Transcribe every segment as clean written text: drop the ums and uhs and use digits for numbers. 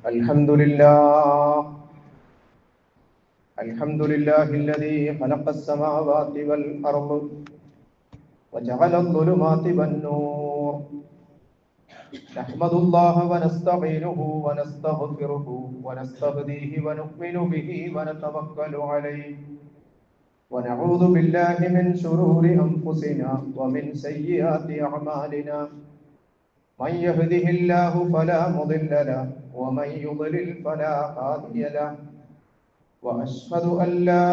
الحمد لله الحمد لله الذي خلق السماوات والأرض وجعل الظلمات والنور نحمد الله ونستعينه ونستغفره ونستهديه ونؤمن به ونتوكل عليه ونعوذ بالله من شرور أنفسنا ومن سيئات أعمالنا من يهده الله فلا مضل له ومن يضلل فلا هادي له وأشهد أن لا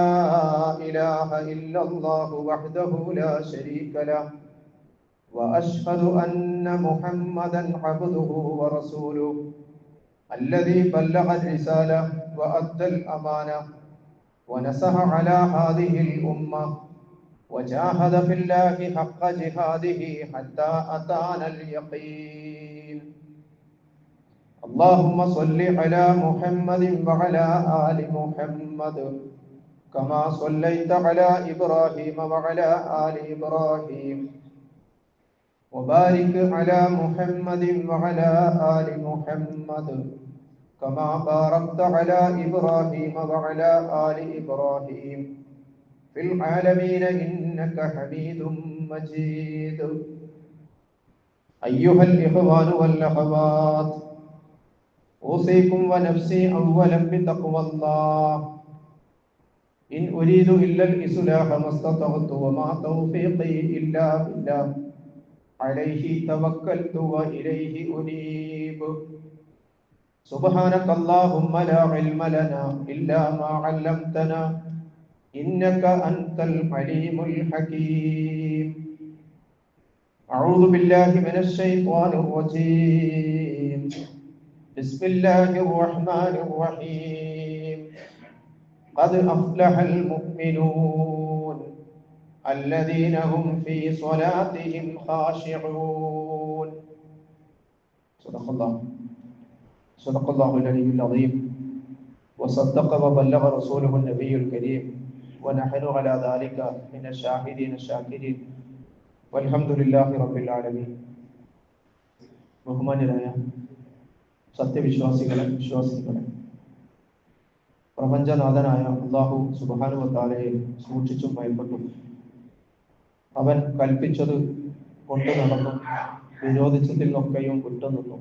إله إلا الله وحده لا شريك له وأشهد أن محمدا عبده ورسوله الذي بلغ الرسالة وأدى الأمانة ونصح على هذه الأمة وجاهد في الله حق جهاده حتى أتانا اليقين اللهم صل على محمد وعلى آل محمد كما صليت على إبراهيم وعلى آل إبراهيم وبارك على محمد وعلى آل محمد كما باركت على إبراهيم وعلى آل إبراهيم في العالمين إنك حميد مجيد أيها الإخوان والأخوات أوصيكم ونفسي أولا بتقوى الله إن أريد إلا الإصلاح ما استطعت وما توفيقي إلا بالله عليه توكلت وإليه أنيب سبحانك اللهم لا علم لنا إلا ما علمتنا إنك أنت العليم الحكيم أعوذ بالله من الشيطان الرجيم بسم الله الرحمن الرحيم قد أفلح المؤمنون الذين هم في صلاتهم خاشعون صدق الله العلي العظيم وصدق وبلغ رسوله النبي الكريم ونحن على ذلك من الشاهدين الشاكرين والحمد لله رب العالمين. ബഹുമാന്യരായ സത്യവിശ്വാസികളെ വിശ്വാസികളെ, പ്രപഞ്ചനാഥനായ അല്ലാഹു സുബ്ഹാനഹു വ തആലയെ സൂക്ഷിച്ചും ഭയപ്പെട്ടും അവൻ കൽപ്പിച്ചത് കൊണ്ടു നടന്നു വിരോധിച്ചതിൽ നിന്നൊക്കെയും വിട്ടുനിന്നു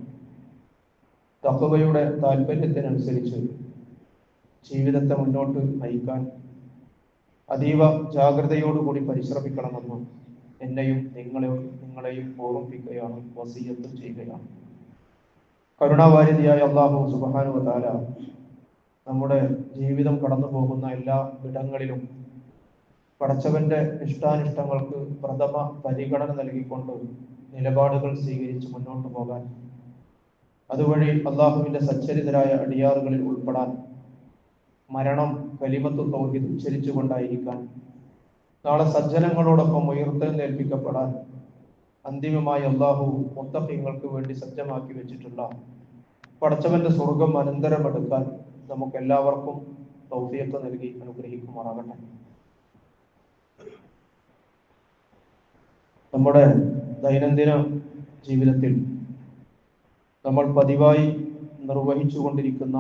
തഖ്വയുടെ താല്പര്യത്തിനനുസരിച്ച് ജീവിതത്തെ മുന്നോട്ട് നയിക്കാൻ അതീവ ജാഗ്രതയോടുകൂടി പരിശ്രമിക്കണമെന്നും എന്നെയും നിങ്ങളെയും ഓർമ്മിപ്പിക്കുകയാണ്, വസിയ്യത്ത് ചെയ്യുകയാണ്. കരുണാവാരിധിയായ അല്ലാഹു സുബ്ഹാനഹു വ തആല നമ്മുടെ ജീവിതം കടന്നു പോകുന്ന എല്ലാ ഇടങ്ങളിലും പടച്ചവന്റെ ഇഷ്ടാനിഷ്ടങ്ങൾക്ക് പ്രഥമ പരിഗണന നൽകിക്കൊണ്ട് നിലപാടുകൾ സ്വീകരിച്ച് മുന്നോട്ട് പോകാൻ, അതുവഴി അള്ളാഹുവിന്റെ സച്ചരിതരായ അടിയാറുകളിൽ ഉൾപ്പെടാൻ, മരണം കലിമത്തു തൗഹീദ് ഉച്ചരിച്ചു കൊണ്ടായിരിക്കാൻ, നാളെ സജ്ജനങ്ങളോടൊപ്പം ഉയർത്തെഴുന്നേൽപ്പിക്കപ്പെടാൻ അന്തിമമായി അള്ളാഹു മുത്തഖീങ്ങൾക്ക് വേണ്ടി സജ്ജമാക്കി വെച്ചിട്ടുള്ള പടച്ചവന്റെ സ്വർഗം അനന്തരമെടുക്കാൻ നമുക്ക് എല്ലാവർക്കും തൗഫീഖ് നൽകി അനുഗ്രഹിക്കുമാറാകട്ടെ. നമ്മുടെ ദൈനംദിന ജീവിതത്തിൽ നമ്മൾ പതിവായി നിർവഹിച്ചുകൊണ്ടിരിക്കുന്ന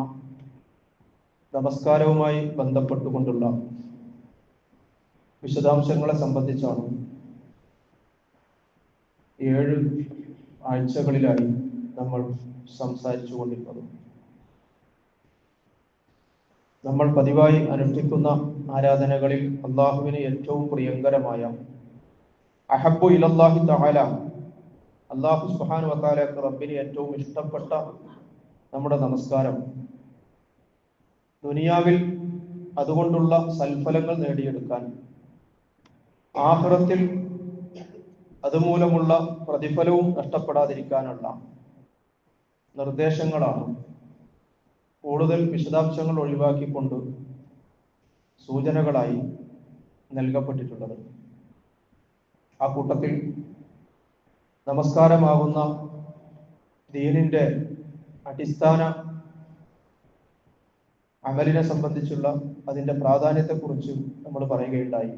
നമസ്കാരവുമായി ബന്ധപ്പെട്ടുകൊണ്ടുള്ള വിശദാംശങ്ങളെ സംബന്ധിച്ചാണ് 7 ആഴ്ചകളിലായി നമ്മൾ സംസാരിച്ചു കൊണ്ടിരുന്നത്. നമ്മൾ പതിവായി അനുഷ്ഠിക്കുന്ന ആരാധനകളിൽ അള്ളാഹുവിന് ഏറ്റവും പ്രിയങ്കരമായ അഹബ്ബു ഇലല്ലാഹി തആല, അല്ലാഹു സുബ്ഹാനഹു വ തആലക്ക് റബ്ബിന് ഏറ്റവും ഇഷ്ടപ്പെട്ട നമ്മുടെ നമസ്കാരം ദുനിയാവിൽ അതുകൊണ്ടുള്ള സൽഫലങ്ങൾ നേടിയെടുക്കാൻ, ആഖിറത്തിൽ അതുമൂലമുള്ള പ്രതിഫലവും നഷ്ടപ്പെടാതിരിക്കാനുള്ള നിർദ്ദേശങ്ങളാണ് കൂടുതൽ വിശദാംശങ്ങൾ ഒഴിവാക്കിക്കൊണ്ട് സൂചനകളായി നൽകപ്പെട്ടിട്ടുള്ളത്. ആ കൂട്ടത്തിൽ നമസ്കാരമാകുന്ന ദീനിന്റെ അടിസ്ഥാന അമലിനെ സംബന്ധിച്ചുള്ള അതിന്റെ പ്രാധാന്യത്തെക്കുറിച്ച് നമ്മൾ പറയുകയുണ്ടായി.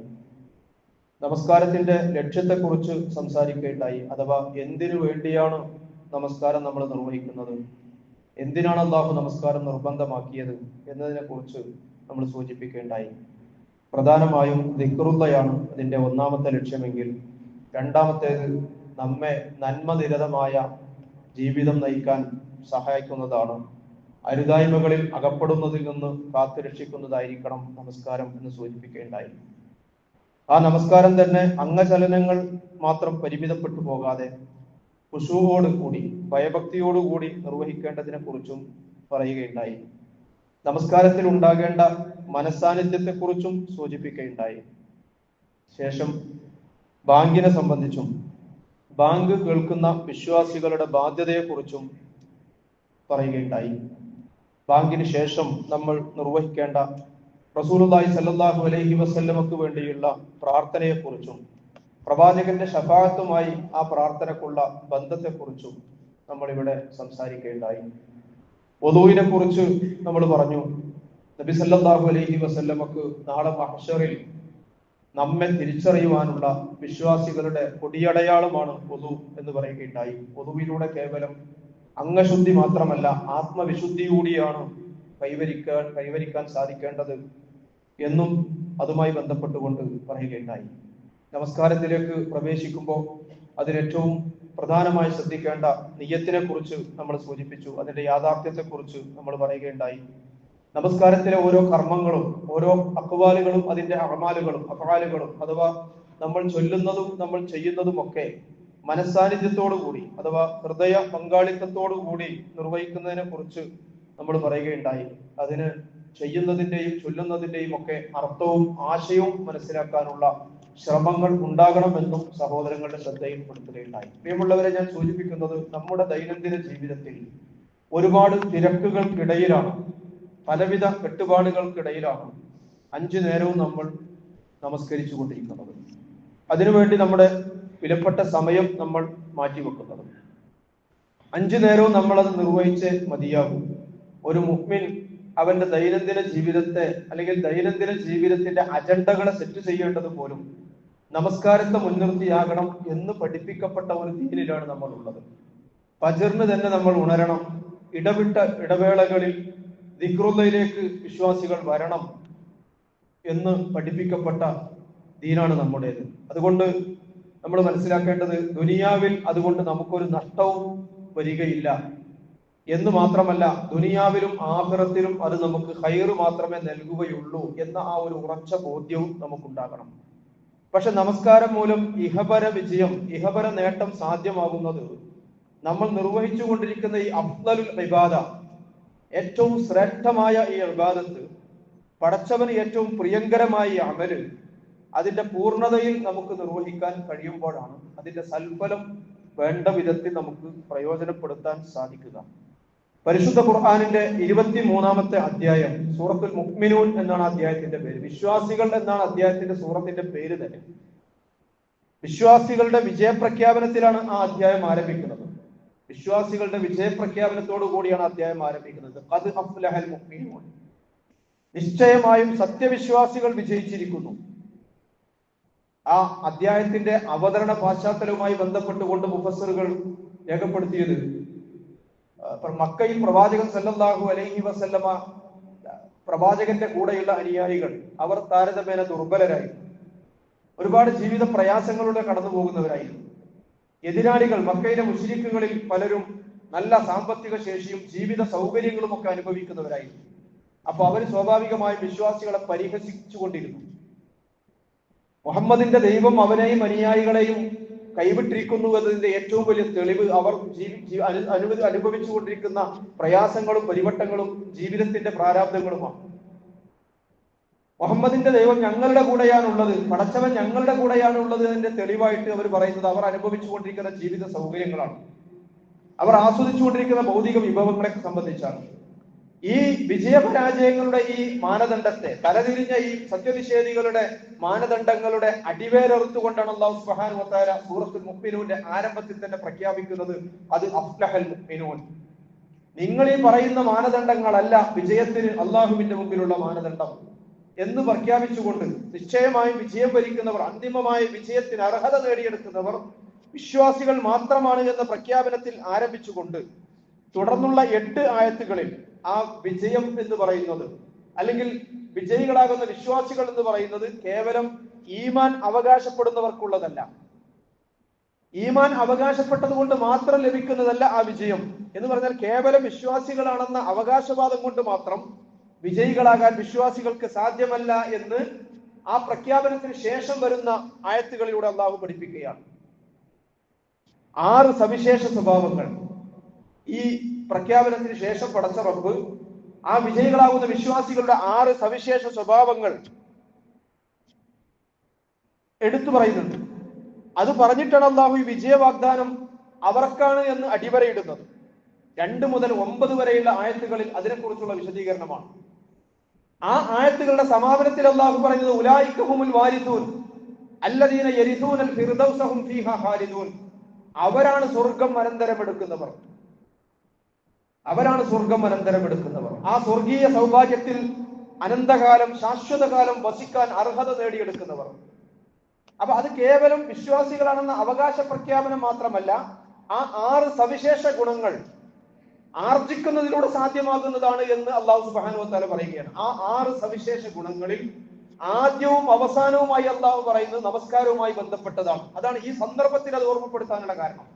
നമസ്കാരത്തിന്റെ ലക്ഷ്യത്തെക്കുറിച്ച് സംസാരിക്കുകയുണ്ടായി. അഥവാ എന്തിനു വേണ്ടിയാണ് നമസ്കാരം നമ്മൾ നിർവഹിക്കുന്നത്, എന്തിനാണ് അള്ളാഹു നമസ്കാരം നിർബന്ധമാക്കിയത് എന്നതിനെ കുറിച്ച് നമ്മൾ സൂചിപ്പിക്കുകയുണ്ടായി. പ്രധാനമായും ദിക്റുള്ളയാണ് അതിന്റെ ഒന്നാമത്തെ ലക്ഷ്യമെങ്കിൽ, രണ്ടാമത്തേത് നമ്മെ നന്മനിരതമായ ജീവിതം നയിക്കാൻ സഹായിക്കുന്നതാണ്. അരുതായ്മകളിൽ അകപ്പെടുന്നതിൽ നിന്ന് കാത്തുരക്ഷിക്കുന്നതായിരിക്കണം നമസ്കാരം എന്ന് സൂചിപ്പിക്കുകയുണ്ടായി. ആ നമസ്കാരം തന്നെ അംഗചലനങ്ങൾ മാത്രം പരിമിതപ്പെട്ടു പോകാതെ ഖുശൂഅോട് കൂടി, ഭയഭക്തിയോടുകൂടി നിർവഹിക്കേണ്ടതിനെ കുറിച്ചും പറയുകയുണ്ടായി. നമസ്കാരത്തിൽ ഉണ്ടാകേണ്ട മനസ്സാന്നിധ്യത്തെക്കുറിച്ചും സൂചിപ്പിക്കുകയുണ്ടായി. ശേഷം ബാങ്കിനെ സംബന്ധിച്ചും ബാങ്ക് കേൾക്കുന്ന വിശ്വാസികളുടെ ബാധ്യതയെക്കുറിച്ചും പറയുകയുണ്ടായി. ബാങ്കിന് ശേഷം നമ്മൾ നിർവഹിക്കേണ്ട റസൂലുള്ളാഹി സ്വല്ലല്ലാഹു അലൈഹി വസല്ലമക്ക് വേണ്ടിയുള്ള പ്രാർത്ഥനയെക്കുറിച്ചും പ്രവാചകന്റെ ശഫാഅത്തുമായി ആ പ്രാർത്ഥനക്കുള്ള ബന്ധത്തെക്കുറിച്ചും നമ്മൾ ഇവിടെ സംസാരിക്കുകയുണ്ടായി. വുദൂഇനെ കുറിച്ച് നമ്മൾ പറഞ്ഞു. നബി സല്ലല്ലാഹു അലൈഹി വസല്ലമക്ക് നാളെ മഹ്ശറിൽ നമ്മെ തിരിച്ചറിയുവാനുള്ള വിശ്വാസികളുടെ കൊടിയടയാളമാണ് വുദൂ എന്ന് പറയുകയുണ്ടായി. വുദൂഇലൂടെ കേവലം അംഗശുദ്ധി മാത്രമല്ല, ആത്മവിശുദ്ധി കൂടിയാണ് കൈവരിക്കാൻ സാധിക്കേണ്ടത് എന്നും അതുമായി ബന്ധപ്പെട്ടുകൊണ്ട് പറയുകയുണ്ടായി. നമസ്കാരത്തിലേക്ക് പ്രവേശിക്കുമ്പോൾ അതിലേറ്റവും പ്രധാനമായി ശ്രദ്ധിക്കേണ്ട നിയ്യത്തിനെ കുറിച്ച് നമ്മൾ സൂചിപ്പിച്ചു. അതിന്റെ യാഥാർത്ഥ്യത്തെക്കുറിച്ച് നമ്മൾ പറയുകയുണ്ടായി. നമസ്കാരത്തിലെ ഓരോ കർമ്മങ്ങളും, ഓരോ അഖ്വാലുകളും അതിന്റെ അഫ്ആലുകളും അഥവാ നമ്മൾ ചൊല്ലുന്നതും നമ്മൾ ചെയ്യുന്നതും ഒക്കെ മനസ്സാന്നിധ്യത്തോടു കൂടി അഥവാ ഹൃദയ പങ്കാളിത്തത്തോടു കൂടി നിർവഹിക്കുന്നതിനെ കുറിച്ച് നമ്മൾ പറയുകയുണ്ടായി. അതിന് ചെയ്യുന്നതിന്റെയും ചൊല്ലുന്നതിന്റെയും ഒക്കെ അർത്ഥവും ആശയവും മനസ്സിലാക്കാനുള്ള ശ്രമങ്ങൾ ഉണ്ടാകണമെന്നും സഹോദരങ്ങളുടെ ശ്രദ്ധയിൽപ്പെടുത്തുകയുണ്ടായി. പ്രിയമുള്ളവരെ, ഞാൻ സൂചിപ്പിക്കുന്നത് നമ്മുടെ ദൈനംദിന ജീവിതത്തിൽ ഒരുപാട് തിരക്കുകൾക്കിടയിലാണ്, പലവിധ കെട്ടുപാടുകൾക്കിടയിലാണ് 5 നേരവും നമ്മൾ നമസ്കരിച്ചു കൊണ്ടിരിക്കുന്നത്. അതിനുവേണ്ടി നമ്മുടെ വിലപ്പെട്ട സമയം നമ്മൾ മാറ്റിവെക്കുന്നത്. 5 നേരവും നമ്മളത് നിർവഹിച്ച് മതിയാകും. ഒരു മുഅ്മിൻ അവന്റെ ദൈനംദിന ജീവിതത്തെ അല്ലെങ്കിൽ ദൈനംദിന ജീവിതത്തിന്റെ അജണ്ടകളെ സെറ്റ് ചെയ്യേണ്ടത് പോലും നമസ്കാരത്തെ മുൻനിർത്തിയാകണം എന്ന് പഠിപ്പിക്കപ്പെട്ട ഒരു ദീനിലാണ് നമ്മൾ ഉള്ളത്. ഫജ്റിന് തന്നെ നമ്മൾ ഉണരണം. ഇടവിട്ട ഇടവേളകളിൽ ദിക്റുള്ളയിലേക്ക് വിശ്വാസികൾ വരണം എന്ന് പഠിപ്പിക്കപ്പെട്ട ദീനാണ് നമ്മുടേത്. അതുകൊണ്ട് നമ്മൾ മനസ്സിലാക്കേണ്ടത്, ദുനിയാവിൽ അതുകൊണ്ട് നമുക്കൊരു നഷ്ടവും വരികയില്ല എന്ന് മാത്രമല്ല, ദുനിയാവിലും ആഖിറത്തിലും അത് നമുക്ക് ഖൈറ് മാത്രമേ നൽകുകയുള്ളൂ എന്ന ആ ഒരു ഉറച്ച ബോധ്യവും നമുക്കുണ്ടാകണം. പക്ഷെ നമസ്കാരം മൂലം ഇഹപര നേട്ടം സാധ്യമാകുന്നത് നമ്മൾ നിർവഹിച്ചു കൊണ്ടിരിക്കുന്ന ഈ അഫ്ളലുൽ ഇബാദ, ഏറ്റവും ശ്രേഷ്ഠമായ ഈ ഇബാദത്ത്, പടച്ചവന് ഏറ്റവും പ്രിയങ്കരമായ ഈ അമല് അതിന്റെ പൂർണ്ണതയിൽ നമുക്ക് നിർവഹിക്കാൻ കഴിയുമ്പോഴാണ് അതിന്റെ സൽഫലം വേണ്ട വിധത്തിൽ നമുക്ക് പ്രയോജനപ്പെടുത്താൻ സാധിക്കുക. പരിശുദ്ധ ഖുർആനിന്റെ 23-ാമത്തെ അധ്യായം, സൂറത്തുൽ മുഅ്മിനൂൻ എന്നാണ് അധ്യായത്തിന്റെ പേര്. വിശ്വാസികൾ എന്നാണ് അധ്യായത്തിന്റെ സൂറത്തിന്റെ പേര് തന്നെ. വിശ്വാസികളുടെ വിജയപ്രഖ്യാപനത്തിലാണ് ആ അധ്യായം ആരംഭിക്കുന്നത്. വിശ്വാസികളുടെ വിജയപ്രഖ്യാപനത്തോടു കൂടിയാണ് അധ്യായം ആരംഭിക്കുന്നത്. ഖദ് അഫ്ലഹൽ മുഅ്മിനൂൻ, നിശ്ചയമായും സത്യവിശ്വാസികൾ വിജയിച്ചിരിക്കുന്നു. ആ അധ്യായത്തിന്റെ അവതരണ പശ്ചാത്തലവുമായി ബന്ധപ്പെട്ടുകൊണ്ട് മുഫസ്സിറുകൾ രേഖപ്പെടുത്തിയത്, മക്കയിൽ പ്രവാചകൻ സല്ലല്ലാഹു അലൈഹി വസല്ലമ പ്രവാചകന്റെ കൂടെയുള്ള അനുയായികൾ അവർ താരതമ്യേന ദുർബലരായിരുന്നു. ഒരുപാട് ജീവിത പ്രയാസങ്ങളിലൂടെ കടന്നു പോകുന്നവരായിരുന്നു. എതിരാളികൾ, മക്കയിലെ മുശ്രിക്കുകളിൽ പലരും നല്ല സാമ്പത്തിക ശേഷിയും ജീവിത സൗകര്യങ്ങളും ഒക്കെ അനുഭവിക്കുന്നവരായിരുന്നു. അപ്പൊ അവർ സ്വാഭാവികമായും വിശ്വാസികളെ പരിഹസിച്ചു കൊണ്ടിരുന്നു. മുഹമ്മദിന്റെ ദൈവം അവനെയും അനുയായികളെയും കൈവിട്ടിരിക്കുന്നു എന്നതിന്റെ ഏറ്റവും വലിയ തെളിവ് അവർ അനുഭവിച്ചുകൊണ്ടിരിക്കുന്ന പ്രയാസങ്ങളും പരിവട്ടങ്ങളും ജീവിതത്തിന്റെ പ്രാരാബ്ദങ്ങളുമാണ്. മുഹമ്മദിന്റെ ദൈവം ഞങ്ങളുടെ കൂടെയാണുള്ളത്, പടച്ചവൻ ഞങ്ങളുടെ കൂടെയാണുള്ളത് എന്നതിന്റെ തെളിവായിട്ട് അവർ പറയുന്നത് അവർ അനുഭവിച്ചുകൊണ്ടിരിക്കുന്ന ജീവിത സൗകര്യങ്ങളാണ്, അവർ ആസ്വദിച്ചുകൊണ്ടിരിക്കുന്ന ഭൗതിക വിഭവങ്ങളെ സംബന്ധിച്ചാണ്. ഈ വിജയപരാജയങ്ങളുടെ ഈ മാനദണ്ഡത്തെ, തലതിരിഞ്ഞ ഈ സത്യനിഷേധികളുടെ മാനദണ്ഡങ്ങളുടെ അടിവേരറുത്തുകൊണ്ടാണ് അല്ലാഹു സുബ്ഹാനഹു വ തആല സൂറത്തുൽ മുഅ്മിനൂന്റെ ആരംഭത്തിൽ തന്നെ പ്രഖ്യാപിക്കുന്നത്, അത് അഫ്ലഹൽ മുഅ്മിനൂൻ. നിങ്ങൾ ഈ പറയുന്ന മാനദണ്ഡങ്ങളല്ല വിജയത്തിന് അള്ളാഹുവിന്റെ മുമ്പിലുള്ള മാനദണ്ഡം എന്ന് പ്രഖ്യാപിച്ചുകൊണ്ട് നിശ്ചയമായും വിജയം വരിക്കുന്നവർ, അന്തിമമായ വിജയത്തിന് അർഹത നേടിയെടുക്കുന്നവർ വിശ്വാസികൾ മാത്രമാണ് എന്ന പ്രഖ്യാപനത്തിൽ ആരംഭിച്ചുകൊണ്ട് തുടർന്നുള്ള 8 ആയത്തുകളിൽ ആ വിജയം എന്ന് പറയുന്നത്, അല്ലെങ്കിൽ വിജയികളാകുന്ന വിശ്വാസികൾ എന്ന് പറയുന്നത് കേവലം ഈമാൻ അവകാശപ്പെടുന്നവർക്കുള്ളതല്ല. ഈമാൻ അവകാശപ്പെട്ടത് കൊണ്ട് മാത്രം ലഭിക്കുന്നതല്ല ആ വിജയം എന്ന് പറഞ്ഞാൽ, കേവലം വിശ്വാസികളാണെന്ന അവകാശവാദം കൊണ്ട് മാത്രം വിജയികളാകാൻ വിശ്വാസികൾക്ക് സാധ്യമല്ല എന്ന് ആ പ്രഖ്യാപനത്തിന് ശേഷം വരുന്ന ആയത്തുകളിലൂടെ അള്ളാഹു പഠിപ്പിക്കുകയാണ്. 6 സവിശേഷ സ്വഭാവങ്ങൾ ഈ പ്രഖ്യാപനത്തിന് ശേഷം പടച്ച റബ്ബ് ആ വിജയികളാകുന്ന വിശ്വാസികളുടെ 6 സവിശേഷ സ്വഭാവങ്ങൾ എടുത്തു പറയുന്നുണ്ട്. അത് പറഞ്ഞിട്ടാണ് അള്ളാഹു ഈ വിജയ വാഗ്ദാനം അവർക്കാണ് എന്ന് അടിവരയിടുന്നത്. 2 മുതൽ 9 വരെയുള്ള ആയത്തുകളിൽ അതിനെക്കുറിച്ചുള്ള വിശദീകരണമാണ്. ആ ആയത്തുകളുടെ സമാപനത്തിൽ അള്ളാഹു പറയുന്നത് ഉലൈക ഹുമുൽ വാരിസൂൻ അല്ലദീന യരിസൂനൽ ഫിർദൗസ ഹും ഫീഹാ ഖാലിദൂൻ. അവരാണ് സ്വർഗം അനന്തരമെടുക്കുന്നവർ. അവരാണ് സ്വർഗം അനന്തരമെടുക്കുന്നവർ. ആ സ്വർഗീയ സൗഭാഗ്യത്തിൽ അനന്തകാലം, ശാശ്വതകാലം വസിക്കാൻ അർഹത നേടിയെടുക്കുന്നവർ. അപ്പൊ അത് കേവലം വിശ്വാസികളാണെന്ന അവകാശ പ്രഖ്യാപനം മാത്രമല്ല, ആ 6 സവിശേഷ ഗുണങ്ങൾ ആർജിക്കുന്നതിലൂടെ സാധ്യമാകുന്നതാണ് എന്ന് അള്ളാഹു സുബ്ഹാനഹു വ തആല പറയുകയാണ്. ആ 6 സവിശേഷ ഗുണങ്ങളിൽ ആദ്യവും അവസാനവുമായി അള്ളാഹു പറയുന്നത് നമസ്കാരവുമായി ബന്ധപ്പെട്ടതാണ്. അതാണ് ഈ സന്ദർഭത്തിൽ അത് ഓർമ്മപ്പെടുത്താനുള്ള കാരണം.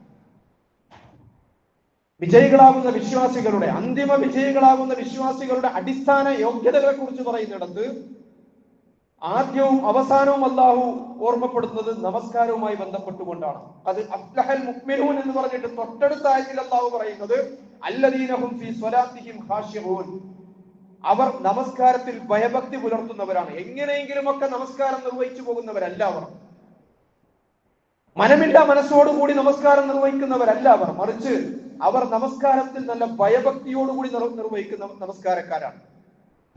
വിജയികളാകുന്ന വിശ്വാസികളുടെ, അന്തിമ വിജയികളാകുന്ന വിശ്വാസികളുടെ അടിസ്ഥാന യോഗ്യതകളെ കുറിച്ച് പറയുന്നിടത്ത് ആദ്യവും അവസാനവും അള്ളാഹു ഓർമ്മപ്പെടുത്തുന്നത് നമസ്കാരവുമായി ബന്ധപ്പെട്ടുകൊണ്ടാണ്. അത് അഫ്ലഹൽ മുഅ്മിനൂൻ എന്ന് പറഞ്ഞിട്ട് തൊട്ടടുത്ത ആയത്തിൽ അള്ളാഹു പറയുന്നത് അല്ലദീന ഹും ഫീ സ്വലാത്തിഹിം ഖാശിഊൻ. അവർ നമസ്കാരത്തിൽ ഭയഭക്തി പുലർത്തുന്നവരാണ്. എങ്ങനെയെങ്കിലുമൊക്കെ നമസ്കാരം നിർവഹിച്ചു പോകുന്നവരല്ല അവർ. മനമില്ല മനസ്സോടുകൂടി നമസ്കാരം നിർവഹിക്കുന്നവരല്ല അവർ. മറിച്ച് അവർ നമസ്കാരത്തിൽ നല്ല ഭയഭക്തിയോടുകൂടി നിർവഹിക്കുന്ന നമസ്കാരക്കാരാണ്.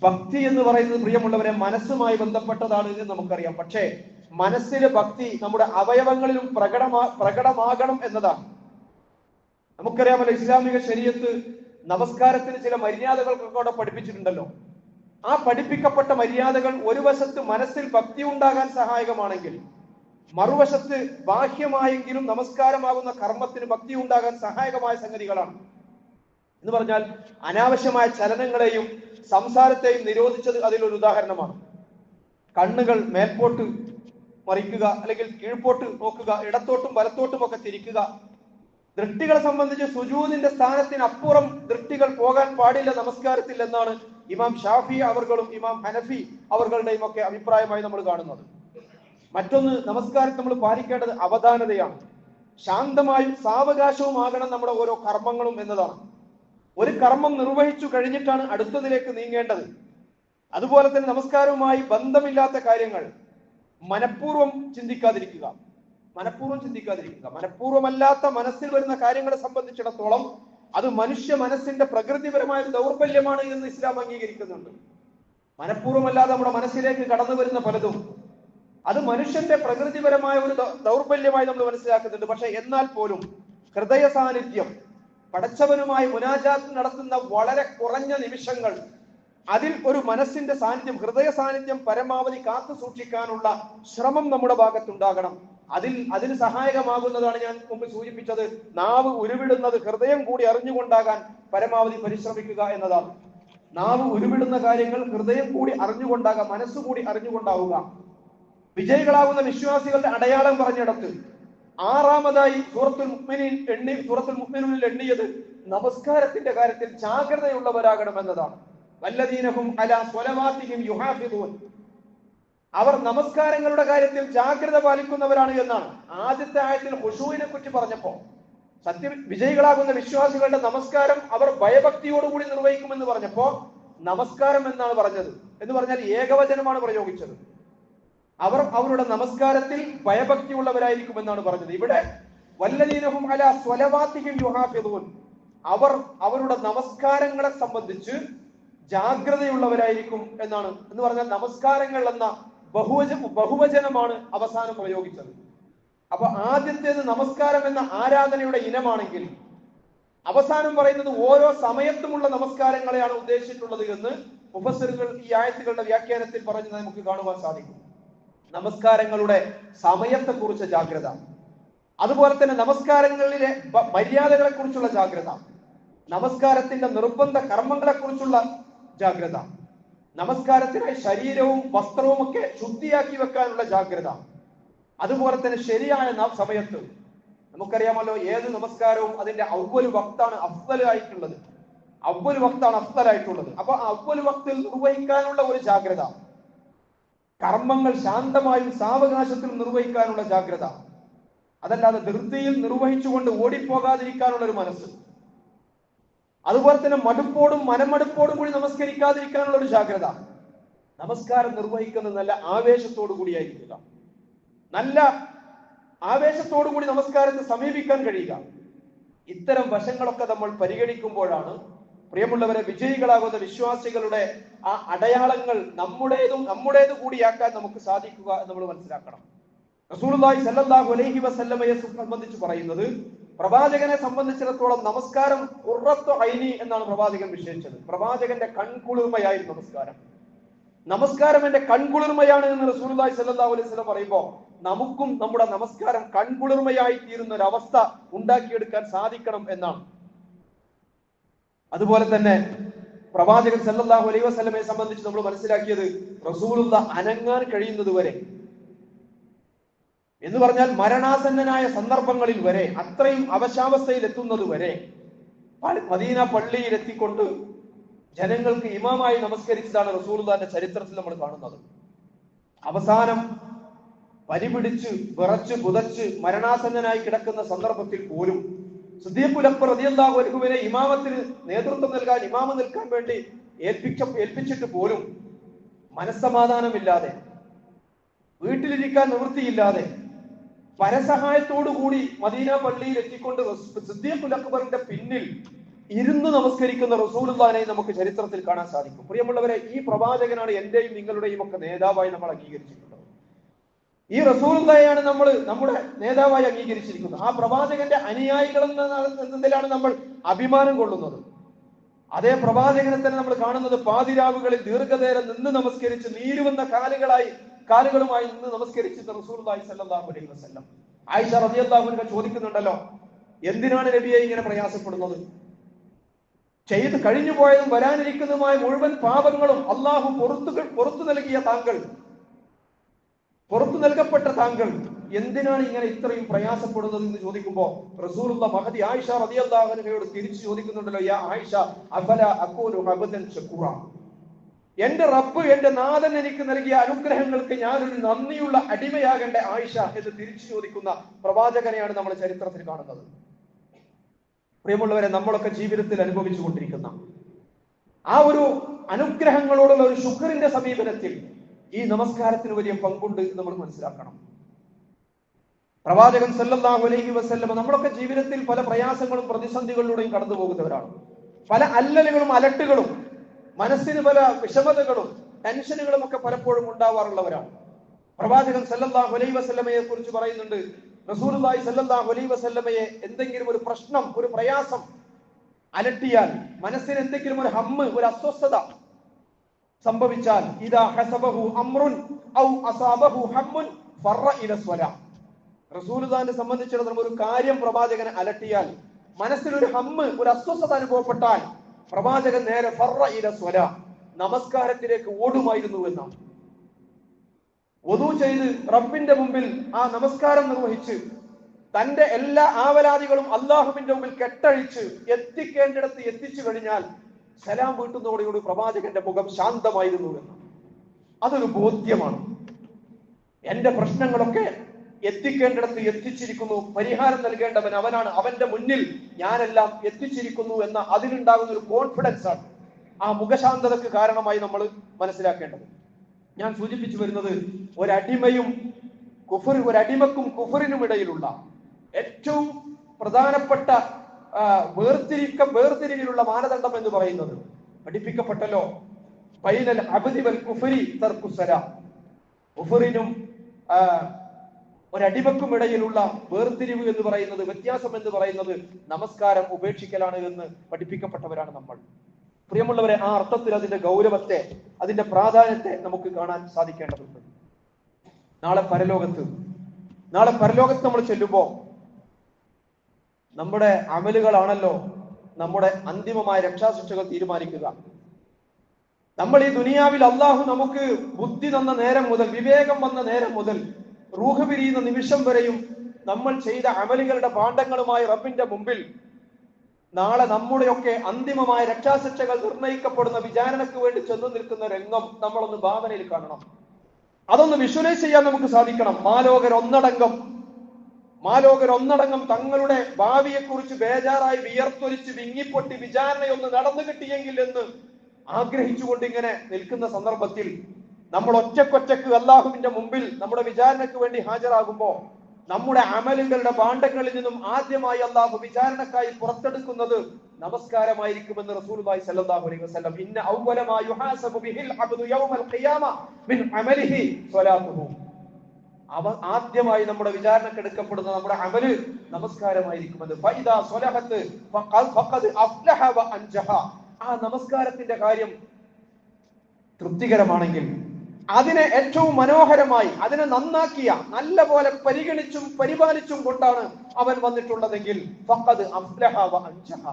ഭക്തി എന്ന് പറയുന്നത് പ്രിയമുള്ളവരെ മനസ്സുമായി ബന്ധപ്പെട്ടതാണ് എന്ന് നമുക്കറിയാം. പക്ഷേ മനസ്സിലെ ഭക്തി നമ്മുടെ അവയവങ്ങളിലും പ്രകടമാകണം എന്നതാണ്. നമുക്കറിയാമല്ലോ, ഇസ്ലാമിക ശരീഅത്ത് നമസ്കാരത്തിന് ചില മര്യാദകൾക്കൊക്കെ അവിടെ പഠിപ്പിച്ചിട്ടുണ്ടല്ലോ. ആ പഠിപ്പിക്കപ്പെട്ട മര്യാദകൾ ഒരു വശത്ത് മനസ്സിൽ ഭക്തി ഉണ്ടാകാൻ സഹായകമാണെങ്കിൽ, മറുവശത്ത് ബാഹ്യമായെങ്കിലും നമസ്കാരമാകുന്ന കർമ്മത്തിന് ഭക്തി ഉണ്ടാകാൻ സഹായകമായ സംഗതികളാണ്. എന്ന് പറഞ്ഞാൽ അനാവശ്യമായ ചലനങ്ങളെയും സംസാരത്തെയും നിരോധിച്ചത് അതിലൊരു ഉദാഹരണമാണ്. കണ്ണുകൾ മേൽപോട്ട് മറിക്കുക, അല്ലെങ്കിൽ കീഴ്പോട്ട് നോക്കുക, ഇടത്തോട്ടും വലത്തോട്ടും ഒക്കെ തിരിക്കുക. ദൃഷ്ടികളെ സംബന്ധിച്ച് സുജൂദിന്റെ സ്ഥാനത്തിന് അപ്പുറം ദൃഷ്ടികൾ പോകാൻ പാടില്ല നമസ്കാരത്തിൽ എന്നാണ് ഇമാം ഷാഫി അവർകളും ഇമാം ഹനഫി അവർകളുടെയും ഒക്കെ അഭിപ്രായമായി നമ്മൾ കാണുന്നത്. മറ്റൊന്ന്, നമസ്കാരത്തിൽ നമ്മൾ പാലിക്കേണ്ടത് അവധാനതയാണ്. ശാന്തമായും സാവകാശവും ആകണം നമ്മുടെ ഓരോ കർമ്മങ്ങളും എന്നതാണ്. ഒരു കർമ്മം നിർവഹിച്ചു കഴിഞ്ഞിട്ടാണ് അടുത്തതിലേക്ക് നീങ്ങേണ്ടത്. അതുപോലെ തന്നെ നമസ്കാരവുമായി ബന്ധമില്ലാത്ത കാര്യങ്ങൾ മനഃപൂർവ്വം ചിന്തിക്കാതിരിക്കുക. മനഃപൂർവ്വമല്ലാത്ത മനസ്സിൽ വരുന്ന കാര്യങ്ങളെ സംബന്ധിച്ചിടത്തോളം അത് മനുഷ്യ മനസ്സിന്റെ പ്രകൃതിപരമായ ദൗർബല്യമാണ് എന്ന് ഇസ്ലാം അംഗീകരിക്കുന്നുണ്ട്. മനഃപൂർവ്വമല്ലാതെ നമ്മുടെ മനസ്സിലേക്ക് കടന്നു വരുന്ന പലതും അത് മനുഷ്യന്റെ പ്രകൃതിപരമായ ഒരു ദൗർബല്യമായി നമ്മൾ മനസ്സിലാക്കുന്നുണ്ട്. പക്ഷെ എന്നാൽ പോലും ഹൃദയ സാന്നിധ്യം, പടച്ചവനുമായി മുനാജാത്ത് നടത്തുന്ന വളരെ കുറഞ്ഞ നിമിഷങ്ങൾ, അതിൽ ഒരു മനസ്സിന്റെ സാന്നിധ്യം, ഹൃദയ സാന്നിധ്യം പരമാവധി കാത്തു സൂക്ഷിക്കാനുള്ള ശ്രമം നമ്മുടെ ഭാഗത്തുണ്ടാകണം. അതിന് സഹായകമാകുന്നതാണ് ഞാൻ മുമ്പ് സൂചിപ്പിച്ചത്, നാവ് ഉരുവിടുന്നത് ഹൃദയം കൂടി അറിഞ്ഞുകൊണ്ടാകാൻ പരമാവധി പരിശ്രമിക്കുക എന്നതാണ്. നാവ് ഉരുവിടുന്ന കാര്യങ്ങൾ ഹൃദയം കൂടി അറിഞ്ഞുകൊണ്ടാകാം, മനസ്സുകൂടി അറിഞ്ഞുകൊണ്ടാവുക. വിജയികളാകുന്ന വിശ്വാസികളുടെ അടയാളം പറഞ്ഞിടത്ത് 6ാമതായി സൂറത്തുൽ മുഅ്മിനൂനിൽ എണ്ണിയത് നമസ്കാരത്തിന്റെ കാര്യത്തിൽ ജാഗ്രതയുള്ളവരാകണം എന്നതാണ്. വല്ലദീനഹും അലാ സ്വലവാത്തിഹിം യുഹാഫിദൂൻ. അവർ നമസ്കാരങ്ങളുടെ കാര്യത്തിൽ ജാഗ്രത പാലിക്കുന്നവരാണ് എന്നാണ്. ആദ്യത്തെ ആയത്തിൽ ഖുശൂഇനെ കുറിച്ച് പറഞ്ഞപ്പോ വിജയികളാകുന്ന വിശ്വാസികളുടെ നമസ്കാരം അവർ ഭയഭക്തിയോടുകൂടി നിർവഹിക്കുമെന്ന് പറഞ്ഞപ്പോ നമസ്കാരം എന്നാണ് പറഞ്ഞത്. എന്ന് പറഞ്ഞാൽ ഏകവചനമാണ് പ്രയോഗിച്ചത്. അവർ അവരുടെ നമസ്കാരത്തിൽ ഭയഭക്തിയുള്ളവരായിരിക്കും എന്നാണ് പറഞ്ഞത്. ഇവിടെ വല്ലദീനഹും അലാ സ്വലവാത്തിഹിം യുഹാഫിദൂൻ, അവർ അവരുടെ നമസ്കാരങ്ങളെ സംബന്ധിച്ച് ജാഗ്രതയുള്ളവരായിരിക്കും എന്നാണ്. എന്ന് പറഞ്ഞാൽ നമസ്കാരങ്ങൾ എന്ന ബഹുവചനമാണ് അവസാനം പ്രയോഗിച്ചത്. അപ്പൊ ആദ്യത്തേത് നമസ്കാരം എന്ന ആരാധനയുടെ ഇനമാണെങ്കിൽ അവസാനം പറയുന്നത് ഓരോ സമയത്തുമുള്ള നമസ്കാരങ്ങളെയാണ് ഉദ്ദേശിച്ചിട്ടുള്ളത് എന്ന് മുഫസ്സിറുകൾ ഈ ആയത്തുകളുടെ വ്യാഖ്യാനത്തിൽ പറഞ്ഞത് നമുക്ക് കാണുവാൻ സാധിക്കും. നമസ്കാരങ്ങളുടെ സമയത്തെക്കുറിച്ച് ജാഗ്രത, അതുപോലെ തന്നെ നമസ്കാരങ്ങളിലെ മര്യാദകളെ കുറിച്ചുള്ള ജാഗ്രത. നമസ്കാരത്തിന്റെ നിർബന്ധ കർമ്മങ്ങളെ കുറിച്ചുള്ള ജാഗ്രത, നമസ്കാരത്തിനായി ശരീരവും വസ്ത്രവും ഒക്കെ ശുദ്ധിയാക്കി വെക്കാനുള്ള ജാഗ്രത, അതുപോലെ തന്നെ ശരിയായ സമയത്ത്. നമുക്കറിയാമല്ലോ, ഏത് നമസ്കാരവും അതിന്റെ അവ്വൽ വക്താണ് അഫ്ദലായിട്ടുള്ളത്. അപ്പൊ അവ്വൽ വക്തിൽ നിർവഹിക്കാനുള്ള ഒരു ജാഗ്രത, കർമ്മങ്ങൾ ശാന്തമായും സാവകാശത്തിലും നിർവഹിക്കാനുള്ള ജാഗ്രത, അതല്ലാതെ ധൃതിയിൽ നിർവഹിച്ചുകൊണ്ട് ഓടിപ്പോകാതിരിക്കാനുള്ള ഒരു മനസ്സ്, അതുപോലെ തന്നെ മടുപ്പോടും മനമടുപ്പോടും കൂടി നമസ്കരിക്കാതിരിക്കാനുള്ള ഒരു ജാഗ്രത. നമസ്കാരം നിർവഹിക്കുന്നത് നല്ല ആവേശത്തോടു കൂടിയായിരിക്കുക, നല്ല ആവേശത്തോടു കൂടി നമസ്കാരത്തെ സമീപിക്കാൻ കഴിയുക. ഇത്തരം വശങ്ങളൊക്കെ നമ്മൾ പരിഗണിക്കുമ്പോഴാണ് പ്രിയമുള്ളവരെ, വിജയികളാകുന്ന വിശ്വാസികളുടെ ആ അടയാളങ്ങൾ നമ്മുടേത് കൂടിയാക്കാൻ നമുക്ക് സാധിക്കുക എന്ന് നമ്മൾ മനസ്സിലാക്കണം. റസൂലുള്ളാഹി സ്വല്ലല്ലാഹു അലൈഹി വസല്ലമയെ സംബന്ധിച്ച് പറയുന്നത്, പ്രവാചകനെ സംബന്ധിച്ചിടത്തോളം നമസ്കാരം ഖുർറത്തു ഐനി എന്നാണ് പ്രവാചകൻ വിശേഷിച്ചത്. പ്രവാചകന്റെ കൺകുളിർമയായിരുന്നു നമസ്കാരം എന്റെ കൺകുളിർമയാണ് എന്ന് റസൂലുള്ളാഹി സ്വല്ലല്ലാഹു അലൈഹി വസല്ലം പറയുമ്പോൾ, നമുക്കും നമ്മുടെ നമസ്കാരം കൺകുളിർമയായി തീരുന്ന ഒരു അവസ്ഥ ഉണ്ടാക്കിയെടുക്കാൻ സാധിക്കണം എന്നാണ്. അതുപോലെ തന്നെ പ്രവാചകൻ സല്ലല്ലാഹു അലൈഹി വസല്ലമയെ സംബന്ധിച്ച് നമ്മൾ മനസ്സിലാക്കിയത്, റസൂലുള്ള അനങ്ങാൻ കഴിയുന്നത് വരെ എന്ന് പറഞ്ഞാൽ മരണാസന്നനായ സന്ദർഭങ്ങളിൽ വരെ, അത്രയും അവശാവസ്ഥയിൽ എത്തുന്നത് വരെ മദീന പള്ളിയിൽ എത്തിക്കൊണ്ട് ജനങ്ങൾക്ക് ഇമാമായി നമസ്കരിച്ചതാണ് റസൂലുള്ളാഹിന്റെ ചരിത്രത്തിൽ നമ്മൾ കാണുന്നത്. അവസാനം പരിപിടിച്ച് വിറച്ച് പുതച്ച് മരണാസന്നനായി കിടക്കുന്ന സന്ദർഭത്തിൽ പോലും സിദ്ദീഖുൽ അക്ബർ റളിയല്ലാഹു അൻഹുവിനെ ഇമാമത്തിന് നേതൃത്വം നൽകാൻ, ഇമാമ് നിൽക്കാൻ വേണ്ടി ഏൽപ്പിച്ചിട്ട് പോലും മനസ്സമാധാനമില്ലാതെ, വീട്ടിലിരിക്കാൻ നിവൃത്തിയില്ലാതെ, പരസഹായത്തോടുകൂടി മദീന പള്ളിയിൽ എത്തിക്കൊണ്ട് സിദ്ദീഖുൽ അക്ബറിന്റെ പിന്നിൽ ഇരുന്ന് നമസ്കരിക്കുന്ന റസൂലുള്ളാഹിനെ നമുക്ക് ചരിത്രത്തിൽ കാണാൻ സാധിക്കും. പ്രിയമുള്ളവരെ, ഈ പ്രവാചകനാണ് എന്റെയും നിങ്ങളുടെയും ഒക്കെ നേതാവായി നമ്മൾ അംഗീകരിച്ചിട്ടുള്ളത്. ഈ റസൂലുള്ളാഹിയാണ് നമ്മൾ നമ്മുടെ നേതാവായി അംഗീകരിച്ചിരിക്കുന്നത്. ആ പ്രവാചകന്റെ അനുയായികൾ എന്നതിലാണ് നമ്മൾ അഭിമാനം കൊള്ളുന്നത്. അതേ പ്രവാചകനെ തന്നെ നമ്മൾ കാണുന്നത് പാതിരാവുകളിൽ ദീർഘനേരം നിന്ന് നമസ്കരിച്ച് നീരുവന്ന കാലുകളുമായി നിന്ന് നമസ്കരിച്ചിരുന്ന റസൂലുള്ളാഹി സ്വല്ലല്ലാഹു അലൈഹി വസല്ലം. ആയിഷ റളിയല്ലാഹു അൻഹ ചോദിക്കുന്നുണ്ടല്ലോ, എന്തിനാണ് നബിയെ ഇങ്ങനെ പ്രയാസപ്പെടുന്നത്? ചെയ്ത് കഴിഞ്ഞു പോയതും വരാനിരിക്കുന്നതുമായ മുഴുവൻ പാപങ്ങളും അള്ളാഹു പുറത്തു നൽകപ്പെട്ട താങ്കൾ എന്തിനാണ് ഇങ്ങനെ ഇത്രയും പ്രയാസപ്പെടുന്നത് എന്ന് ചോദിക്കുമ്പോ റസൂലുള്ള മഹദി ആയിഷ റളിയല്ലാഹു അൻഹയോട് തിരിച്ചു ചോദിക്കുന്നുണ്ടല്ലോ, യാ ആയിഷ അഫല അകൂനു അബദൻ ശുക്റ, എന്റെ റബ്ബ്, എന്റെ നാഥൻ എനിക്ക് നൽകിയ അനുഗ്രഹങ്ങൾക്ക് ഞാനൊരു നന്ദിയുള്ള അടിമയാകേണ്ട ആയിഷ എന്ന് തിരിച്ചു ചോദിക്കുന്ന പ്രവാചകനെയാണ് നമ്മൾ ചരിത്രത്തിൽ കാണുന്നത്. പ്രിയമുള്ളവരെ, നമ്മളൊക്കെ ജീവിതത്തിൽ അനുഭവിച്ചു കൊണ്ടിരിക്കുന്ന ആ ഒരു അനുഗ്രഹങ്ങളോടുള്ള ഒരു ശുക്രിന്റെ സമീപനത്തിൽ ഈ നമസ്കാരത്തിന് വലിയ പങ്കുണ്ട് നമ്മൾ മനസ്സിലാക്കണം. പ്രവാചകൻ സല്ലല്ലാഹു അലൈഹി വസല്ലം, നമ്മളൊക്കെ ജീവിതത്തിൽ പല പ്രയാസങ്ങളും പ്രതിസന്ധികളിലൂടെയും കടന്നു പോകുന്നവരാണ്. പല അല്ലലുകളും അലട്ടുകളും, മനസ്സിന് പല വിഷമതകളും ടെൻഷനുകളും ഒക്കെ പലപ്പോഴും ഉണ്ടാവാറുള്ളവരാണ്. പ്രവാചകൻ സല്ലല്ലാഹു അലൈഹി വസല്ലമയെ കുറിച്ച് പറയുന്നുണ്ട്, റസൂലുള്ളാഹി സല്ലല്ലാഹു അലൈഹി വസല്ലമയെ എന്തെങ്കിലും ഒരു പ്രശ്നം, ഒരു പ്രയാസം അലട്ടിയാൽ, മനസ്സിന് എന്തെങ്കിലും ഒരു ഹമ്മ്, ഒരു അസ്വസ്ഥത സംഭവിച്ചാൽ, ഇദാ ഹസബഹു അംറുൻ ഔ അസാബഹു ഹമ്മുൻ ഫറ ഇല സ്വലാ, റസൂലുള്ളാഹിനെ സംബന്ധിച്ചിടത്തോളം ഒരു കാര്യം പ്രവാചകനെ അലട്ടിയാൽ, മനസ്സിലൊരു ഹമ്മ്, ഒരു അസ്വസ്ഥത അനുഭവപ്പെട്ടാൽ പ്രവാചകൻ നേരെ ഫറ ഇല സ്വലാ, നമസ്കാരത്തിലേക്ക് ഓടുമായിരുന്നു എന്നാണ്. വദു ചെയ്ത് റബ്ബിന്റെ മുമ്പിൽ ആ നമസ്കാരം നിർവഹിച്ച് തന്റെ എല്ലാ ആവലാദികളും അള്ളാഹുവിന്റെ മുമ്പിൽ കെട്ടഴിച്ച് എത്തിക്കേണ്ടിടത്ത് എത്തിച്ചു കഴിഞ്ഞാൽ സലാം വീട്ടുന്നതോടുകൂടി പ്രവാചകന്റെ മുഖം ശാന്തമായിരുന്നു എന്ന്. അതൊരു ബോധ്യമാണ്. എന്റെ പ്രശ്നങ്ങളൊക്കെ എത്തിക്കേണ്ടിടത്ത് എത്തിച്ചിരിക്കുന്നു, പരിഹാരം നൽകേണ്ടവൻ അവനാണ്, അവന്റെ മുന്നിൽ ഞാനെല്ലാം എത്തിച്ചിരിക്കുന്നു എന്ന അതിലുണ്ടാകുന്ന ഒരു കോൺഫിഡൻസ് ആണ് ആ മുഖശാന്തതക്ക് കാരണമായി നമ്മൾ മനസ്സിലാക്കേണ്ടത്. ഞാൻ സൂചിപ്പിച്ചു വരുന്നത്, ഒരടിമക്കും കുഫറിനും ഇടയിലുള്ള ഏറ്റവും പ്രധാനപ്പെട്ട വേർതിരിവിലുള്ള മാനദണ്ഡം എന്ന് പറയുന്നത് പഠിപ്പിക്കപ്പെട്ടല്ലോ, ബൈനൽ അബ്ദി വൽ കുഫരി തർക്കു സലാം, കുഫറിനും ഒരടിമക്കും ഇടയിലുള്ള വേർതിരിവ് എന്ന് പറയുന്നത്, വ്യത്യാസം എന്ന് പറയുന്നത് നമസ്കാരം ഉപേക്ഷിക്കലാണ് എന്ന് പഠിപ്പിക്കപ്പെട്ടവരാണ് നമ്മൾ. പ്രിയമുള്ളവരെ, ആ അർത്ഥത്തിൽ അതിന്റെ ഗൗരവത്തെ, അതിന്റെ പ്രാധാന്യത്തെ നമുക്ക് കാണാൻ സാധിക്കേണ്ടതുണ്ട്. നാളെ പരലോകത്ത് നമ്മൾ ചെല്ലുമ്പോ നമ്മുടെ അമലുകളാണല്ലോ നമ്മുടെ അന്തിമമായ രക്ഷാശിക്ഷകൾ തീരുമാനിക്കുക. നമ്മൾ ഈ ദുനിയാവിൽ അള്ളാഹു നമുക്ക് ബുദ്ധി തന്ന നേരം മുതൽ, വിവേകം വന്ന നേരം മുതൽ, റൂഹ് പിരിയുന്ന നിമിഷം വരെയും നമ്മൾ ചെയ്ത അമലുകളുടെ പാണ്ഡങ്ങളുമായി റബ്ബിന്റെ മുമ്പിൽ നാളെ നമ്മുടെയൊക്കെ അന്തിമമായ രക്ഷാശിക്ഷകൾ നിർണയിക്കപ്പെടുന്ന വിചാരണയ്ക്ക് വേണ്ടി ചെന്നു നിൽക്കുന്ന രംഗം നമ്മളൊന്ന് ഭാവനയിൽ കാണണം. അതൊന്ന് വിഷ്വലൈസ് ചെയ്യാൻ നമുക്ക് സാധിക്കണം. മാലോകരൊന്നടങ്കം തങ്ങളുടെ ഭാവിയെക്കുറിച്ച് ബേജാറായി വിയർത്തൊലിച്ച് വിങ്ങിപ്പൊട്ടി വിചാരണയൊന്ന് നടന്നു കിട്ടിയെങ്കിൽ എന്ന് ആഗ്രഹിച്ചുകൊണ്ട് ഇങ്ങനെ നിൽക്കുന്ന സന്ദർഭത്തിൽ നമ്മൾ ഒറ്റക്കൊറ്റക്ക് അള്ളാഹുവിന്റെ മുമ്പിൽ നമ്മുടെ വിചാരണയ്ക്ക് വേണ്ടി ഹാജരാകുമ്പോൾ നമ്മുടെ അമലുകളുടെ ഭാണ്ഡങ്ങളിൽ നിന്നും ആദ്യമായി അള്ളാഹു വിചാരണക്കായി പുറത്തെടുക്കുന്നത് നമസ്കാരമായിരിക്കുമെന്ന് റസൂലുള്ളാഹി സ്വല്ലല്ലാഹു അലൈഹി വസല്ലം. ഇന്ന അവ്വല മാ യുഹാസബു ബിഹിൽ അബ്ദു യൗമൽ ഖിയാമ മിൻ അമലിഹി സ്വലാത്തുഹു. ആദ്യമായി നമ്മുടെ വിചാരണക്കെടുക്കപ്പെടുന്ന നമ്മുടെ അമല് നമസ്കാരമായിരിക്കുമെന്ന്. ഫഇദാ സ്വലഹത്ത് ഫഖദ് അഫ്ലഹ വ അൻജഹ. ആ നമസ്കാരത്തിന്റെ കാര്യം തൃപ്തികരമാണെങ്കിൽ, അതിനെ ഏറ്റവും മനോഹരമായി അതിനെ നന്നാക്കിയ, നല്ല പോലെ പരിഗണിച്ചും പരിപാലിച്ചും കൊണ്ടാണ് അവൻ വന്നിട്ടുള്ളതെങ്കിൽ ഫഖദ് അഫ്ലഹ വ അൻജഹ,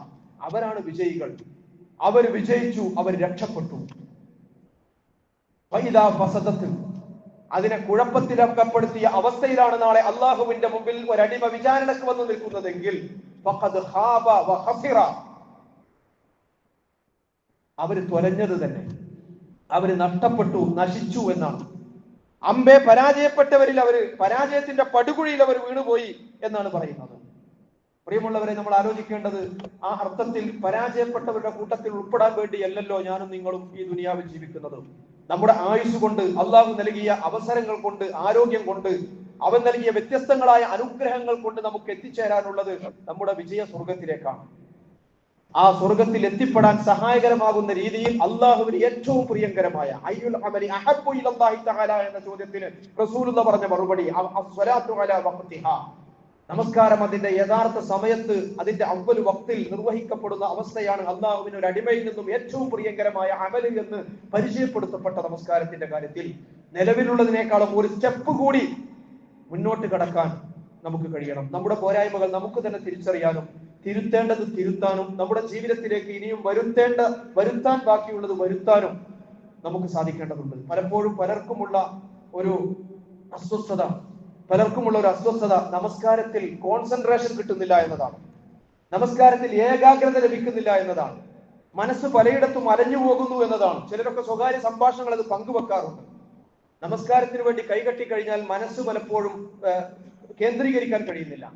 അവരാണ് വിജയികൾ. അവർ വിജയിച്ചു, അവർ രക്ഷപ്പെട്ടു. ഫഇദാ ഫസദത്ത്, അതിനെ കുഴപ്പത്തിലക്കപ്പെടുത്തിയ അവസ്ഥയിലാണ് നാളെ അള്ളാഹുവിന്റെ മുമ്പിൽ ഒരടിമ വിചാരണക്ക് വന്നു നിൽക്കുന്നതെങ്കിൽ ഫഖദ് ഖാബ വ ഖസിറ, അവര് തൊലഞ്ഞത് തന്നെ, അവര് നഷ്ടപ്പെട്ടു, നശിച്ചു എന്നാണ്. അമ്പെ പരാജയപ്പെട്ടവരിൽ അവര് പരാജയത്തിന്റെ പടുകുഴിയിൽ അവർ വീണുപോയി എന്നാണ് പറയുന്നത്. പ്രിയമുള്ളവരെ, നമ്മൾ ആലോചിക്കേണ്ടത് ആ അർത്ഥത്തിൽ പരാജയപ്പെട്ടവരുടെ കൂട്ടത്തിൽ ഉൾപ്പെടാൻ വേണ്ടിയല്ലല്ലോ ഞാനും നിങ്ങളും ഈ ദുനിയാവിൽ ജീവിക്കുന്നത്. നമ്മുടെ ആയുസ് കൊണ്ട്, അള്ളാഹു നൽകിയ അവസരങ്ങൾ കൊണ്ട്, ആരോഗ്യം കൊണ്ട്, അവൻ നൽകിയ വ്യത്യസ്തങ്ങളായ അനുഗ്രഹങ്ങൾ കൊണ്ട് നമുക്ക് എത്തിച്ചേരാനുള്ളത് നമ്മുടെ വിജയ സ്വർഗത്തിലേക്കാണ്. ആ സ്വർഗത്തിൽ എത്തിപ്പെടാൻ സഹായകരമാകുന്ന രീതിയിൽ അള്ളാഹുവിന് ഏറ്റവും പ്രിയങ്കരമായ അയ്യുൽ അമലി അഹബ്ബു ഇലല്ലാഹി തആല എന്ന ചോദ്യത്തിന് റസൂലുള്ളാഹി പറഞ്ഞ മറുപടി അസ്സലാത്തു അലാ വഖ്തിഹാ, നമസ്കാരം അതിന്റെ യഥാർത്ഥ സമയത്ത്, അതിന്റെ അവ്വൽ വക്തിൽ നിർവഹിക്കപ്പെടുന്ന അവസ്ഥയാണ് അള്ളാഹുവിന് ഒരു അടിമയിൽ നിന്നും ഏറ്റവും പ്രിയങ്കരമായ അമല് എന്ന് പരിചയപ്പെടുത്തപ്പെട്ട നമസ്കാരത്തിന്റെ കാര്യത്തിൽ നിലവിലുള്ളതിനേക്കാളും ഒരു സ്റ്റെപ്പ് കൂടി മുന്നോട്ട് കടക്കാൻ നമുക്ക് കഴിയണം. നമ്മുടെ പോരായ്മകൾ നമുക്ക് തന്നെ തിരിച്ചറിയാനും തിരുത്തേണ്ടത് തിരുത്താനും നമ്മുടെ ജീവിതത്തിലേക്ക് ഇനിയും വരുത്താൻ ബാക്കിയുള്ളത് വരുത്താനും നമുക്ക് സാധിക്കേണ്ടതുണ്ട്. പലപ്പോഴും പലർക്കുമുള്ള ഒരു അസ്വസ്ഥത നമസ്കാരത്തിൽ കോൺസെൻട്രേഷൻ കിട്ടുന്നില്ല എന്നതാണ്. നമസ്കാരത്തിൽ ഏകാഗ്രത ലഭിക്കുന്നില്ല എന്നതാണ്. മനസ്സ് പലയിടത്തും അലഞ്ഞു പോകുന്നു എന്നതാണ്. ചിലരൊക്കെ സ്വകാര്യ സംഭാഷണങ്ങൾ അത് പങ്കുവെക്കാറുണ്ട്. നമസ്കാരത്തിന് വേണ്ടി കൈകെട്ടി കഴിഞ്ഞാൽ മനസ്സ് പലപ്പോഴും കേന്ദ്രീകരിക്കാൻ കഴിയുന്നില്ല,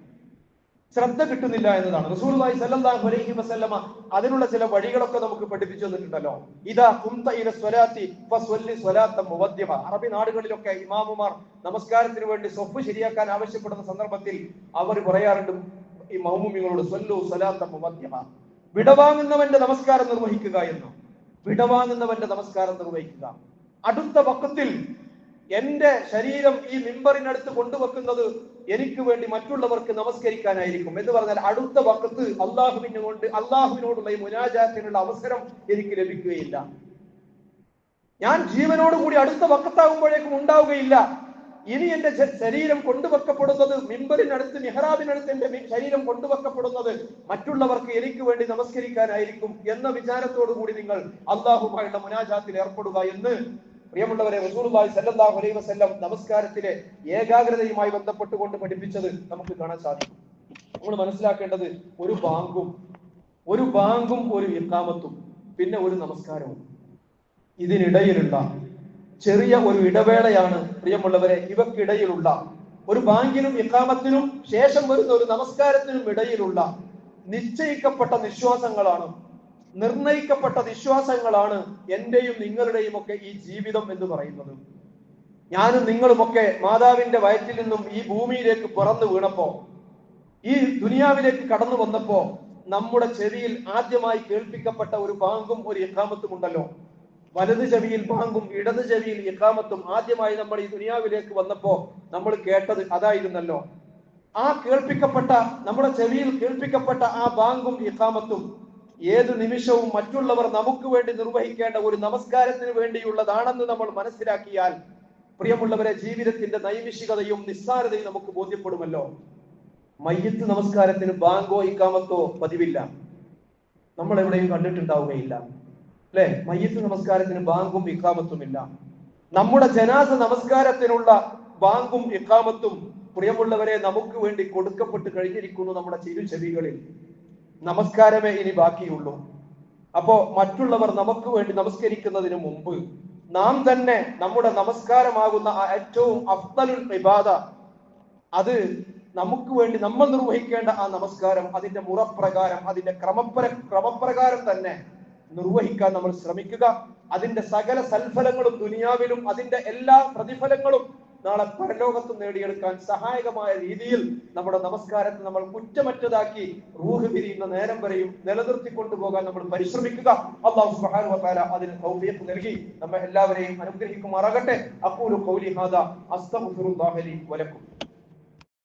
ശ്രദ്ധ കിട്ടുന്നില്ല എന്നതാണ്. റസൂലുള്ളാഹി സ്വല്ലല്ലാഹു അലൈഹി വസല്ലമ അതിനുള്ള ചില വഴികളൊക്കെ നമുക്ക് പഠിപ്പിച്ചു തന്നിട്ടുണ്ടല്ലോ. ഇദാ ഖുംത ഇല സ്വലാത്തി ഫസ്വല്ലി സ്വലാത്തൻ മുവദ്ദിഹ. അറബി നാടുകളിലൊക്കെ ഇമാമുമാർ നമസ്കാരത്തിന് വേണ്ടി സ്വഫ് ശരിയാക്കാൻ ആവശ്യപ്പെടുന്ന സന്ദർഭത്തിൽ അവർ പറയാറുണ്ട് ഈ മൗമുമികളോട് സ്വല്ലു സ്വലാത്തൻ മുവദ്ദിഹ, വിടവാങ്ങുന്നവന്റെ നമസ്കാരം നിർവഹിക്കുക എന്ന്. വിടവാങ്ങുന്നവന്റെ നമസ്കാരം നിർവഹിക്കുക. അടുത്ത വഖത്തിൽ എന്റെ ശരീരം ഈ മിമ്പറിനടുത്ത് കൊണ്ടുവെക്കുന്നത് എനിക്ക് വേണ്ടി മറ്റുള്ളവർക്ക് നമസ്കരിക്കാനായിരിക്കും എന്ന് പറഞ്ഞാൽ അടുത്ത വഖത്ത് അള്ളാഹുവിനോടുള്ള ഈ മുനാജാത്തിനുള്ള അവസരം എനിക്ക് ലഭിക്കുകയില്ല. ഞാൻ ജീവനോടുകൂടി അടുത്ത വഖത്താകുമ്പോഴേക്കും ഉണ്ടാവുകയില്ല. ഇനി എന്റെ ശരീരം കൊണ്ടുവെക്കപ്പെടുന്നത് മിമ്പറിനടുത്ത്, മിഹ്റാബിനടുത്ത് എന്റെ ശരീരം കൊണ്ടുവെക്കപ്പെടുന്നത് മറ്റുള്ളവർക്ക് എനിക്ക് വേണ്ടി നമസ്കരിക്കാനായിരിക്കും എന്ന വിചാരത്തോടു കൂടി നിങ്ങൾ അള്ളാഹുമായുള്ള മുനാജാത്തിൽ ഏർപ്പെടുക എന്ന് പ്രിയമുള്ളവരെ റസൂലുള്ളാഹി സ്വല്ലല്ലാഹു അലൈഹി വസല്ലം നമസ്കാരത്തിലെ ഏകാഗ്രതയുമായി ബന്ധപ്പെട്ടുകൊണ്ട് പഠിപ്പിച്ചത് നമുക്ക് കാണാൻ സാധിക്കും. നമ്മൾ മനസ്സിലാക്കേണ്ടത് ഒരു ബാങ്കും ഒരു ഇഖാമത്തും പിന്നെ ഒരു നമസ്കാരവും, ഇതിനിടയിലുള്ള ചെറിയ ഒരു ഇടവേളയാണ് പ്രിയമുള്ളവരെ. ഇവക്കിടയിലുള്ള ഒരു ബാങ്കിനും ഇഖാമത്തിനും ശേഷം വരുന്ന ഒരു നമസ്കാരത്തിനും ഇടയിലുള്ള നിശ്ചയിക്കപ്പെട്ട നിശ്വാസങ്ങളാണ്, നിർണയിക്കപ്പെട്ട വിശ്വാസങ്ങളാണ് എന്റെയും നിങ്ങളുടെയും ഒക്കെ ഈ ജീവിതം എന്ന് പറയുന്നത്. ഞാനും നിങ്ങളുമൊക്കെ മാതാവിന്റെ വയറ്റിൽ നിന്നും ഈ ഭൂമിയിലേക്ക് പിറന്നു വീണപ്പോ, ഈ ദുനിയാവിലേക്ക് കടന്നു വന്നപ്പോ നമ്മുടെ ചെവിയിൽ ആദ്യമായി കേൾപ്പിക്കപ്പെട്ട ഒരു ബാങ്കും ഒരു ഇഖാമത്തും ഉണ്ടല്ലോ. വലത് ചെവിയിൽ ബാങ്കും ഇടത് ചെവിയിൽ ഇഖാമത്തും ആദ്യമായി നമ്മൾ ഈ ദുനിയാവിലേക്ക് വന്നപ്പോ നമ്മൾ കേട്ടത് അതായിരുന്നല്ലോ. ആ നമ്മുടെ ചെവിയിൽ കേൾപ്പിക്കപ്പെട്ട ആ ബാങ്കും ഇഖാമത്തും ഏത് നിമിഷവും മറ്റുള്ളവർ നമുക്ക് വേണ്ടി നിർവഹിക്കേണ്ട ഒരു നമസ്കാരത്തിന് വേണ്ടിയുള്ളതാണെന്ന് നമ്മൾ മനസ്സിലാക്കിയാൽ പ്രിയമുള്ളവരെ, ജീവിതത്തിന്റെ നൈമിഷികതയും നിസ്സാരതയും നമുക്ക് ബോധ്യപ്പെടുമല്ലോ. മയ്യിത്ത് നമസ്കാരത്തിന് ബാങ്കോ ഇഖാമത്തോ പതിവില്ല. നമ്മൾ എവിടെയും കണ്ടിട്ടുണ്ടാവുകയില്ല അല്ലെ? മയ്യിത്ത് നമസ്കാരത്തിന് ബാങ്കും ഇഖാമത്തുമില്ല. നമ്മുടെ ജനാസ നമസ്കാരത്തിനുള്ള ബാങ്കും ഇഖാമത്തും പ്രിയമുള്ളവരെ നമുക്ക് വേണ്ടി കൊടുക്കപ്പെട്ട് കഴിഞ്ഞിരിക്കുന്നു നമ്മുടെ ചെവികളിൽ. നമസ്കാരമേ ഇനി ബാക്കിയുള്ളൂ. അപ്പോ മറ്റുള്ളവർ നമുക്ക് വേണ്ടി നമസ്കരിക്കുന്നതിന് മുമ്പ് നാം തന്നെ നമ്മുടെ നമസ്കാരമാകുന്ന ഏറ്റവും അഫ്ദലുൽ ഇബാദ, അത് നമുക്ക് വേണ്ടി നമ്മൾ നിർവഹിക്കേണ്ട ആ നമസ്കാരം അതിന്റെ മുറപ്രകാരം, അതിന്റെ ക്രമപ്രകാരം തന്നെ നിർവഹിക്കാൻ നമ്മൾ ശ്രമിക്കുക. അതിന്റെ സകല സൽഫലങ്ങളും ദുനിയാവിലും അതിന്റെ എല്ലാ പ്രതിഫലങ്ങളും നാളെ പരലോകത്തും നേടിയെടുക്കാൻ സഹായകമായ രീതിയിൽ നമ്മുടെ നമസ്കാരത്തെ നമ്മൾ കുറ്റമറ്റതാക്കി റൂഹ് പിരിയുന്ന നേരം വരെയും നിലനിർത്തിക്കൊണ്ടുപോകാൻ നമ്മൾ പരിശ്രമിക്കുക. അല്ലാഹു സുബ്ഹാനഹു വ തആല അതിന് തൗഫീഖ് നൽകി നമ്മെ എല്ലാവരെയും അനുഗ്രഹിക്കുമാറാകട്ടെ. അഖൂലു ഖൗലി ഹാദാ അസ്തഗ്ഫിറുല്ലാഹ ലി വലക്കും.